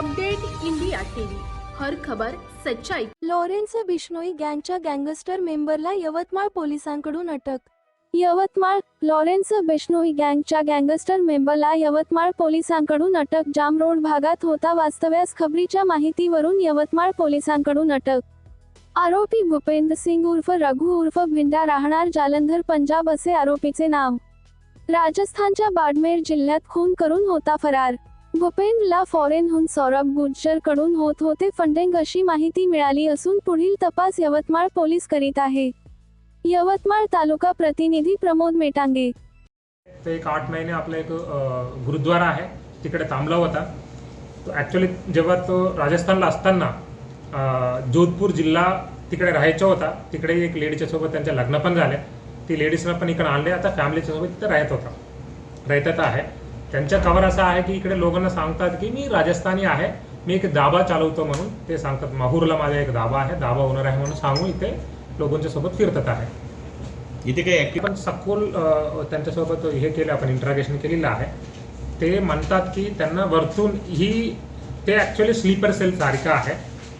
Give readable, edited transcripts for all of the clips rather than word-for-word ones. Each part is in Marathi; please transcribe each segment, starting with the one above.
अपडेट इंडिया टीव्ही, हर खबर सच्चाई। लॉरेन्स बिश्नोई गँगच्या गँगस्टर मेंबरला यवतमाळ पोलिसांकडून अटक। यवतमाळ लॉरेन्स बिश्नोई गँगच्या गँगस्टर मेंबरला यवतमाळ पोलिसांकडून अटक। जाम रोड भागात होता वास्तव्यास खबरीच्या माहितीवरून यवतमाळ पोलिसांकडून अटक। आरोपी भूपेंद्र सिंग उर्फ रघु उर्फ भिंडा राहणार जालंधर पंजाब असे आरोपीचे नाव। राजस्थानच्या बाडमेर जिल्ह्यात खून करून होता फरार। भूपेंद्रला फॉरेनहून सौरभ गुज्जर कडून होत होते फंडिंग अशी माहिती मिळाली असून पुढील तपास यवतमाळ पोलीस करीत आहे। यवतमाळ तालुका प्रतिनिधी प्रमोद मेटांगे। ते एक 8 महिने आपला एक गुरुद्वारा आहे तिकडे थांबला होता। तो ॲक्च्युअली जेव्हा तो राजस्थानला असताना जोधपूर जिल्हा तिकडे राहायचा होता। तिकडे एक लेडीच्या सोबत त्यांचे लग्न पण झाले। ती लेडीजला पण इकडे आणले। आता फॅमिलीच्या सोबत तिथे राहत आहे। त्यांचा कवर असा आहे की इकडे लोकांना सांगतात की मी राजस्थानी आहे, मी एक दाबा चालवतो म्हणून ते सांगतात। माहूरला माझा एक दाबा आहे, दाबा ओनर आहे म्हणून सांगून इथे लोकांच्या सोबत फिरतात आहे। इथे काही ॲक्टिव्ह पण सखोल त्यांच्यासोबत हे केलं, आपण इंटरॅगेशन केलेलं आहे। ते म्हणतात की त्यांना वरतून ते ॲक्च्युअली स्लीपर सेल सारखं आहे।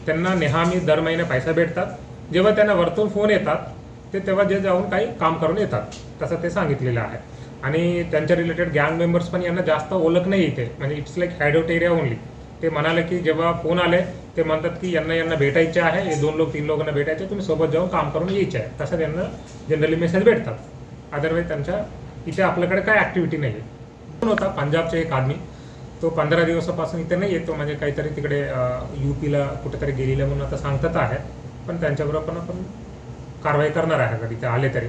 त्यांना नेहमी दर महिने पैसा भेटतात। जेव्हा त्यांना वरतून फोन येतात ते तेव्हा जे जाऊन काही काम करून येतात, तसं ते सांगितलेलं आहे। आणि त्यांच्या रिलेटेड गँग मेंबर्स पण यांना जास्त ओळख नाही इथे, म्हणजे इट्स लाईक हायडआउट एरिया ओनली। ते म्हणाले की जेव्हा फोन आले ते म्हणतात की यांना भेटायचे आहे, हे 2 लोक 3 लोकांना भेटायचे, तुम्ही सोबत जाऊन काम करून यायचे आहे, तसं त्यांना जनरली मेसेज भेटतात। अदरवाईज त्यांच्या इथे आपल्याकडे काय ॲक्टिव्हिटी नाही आहे। होता पंजाबचा एक आदमी, तो 15 दिवसापासून इथे नाही येतो, म्हणजे काहीतरी तिकडे UPला कुठेतरी गेलेलं म्हणून आता सांगतात आहे। पण त्यांच्याबरोबर पण आपण कारवाई करणार आहे, कधी ते आले तरी।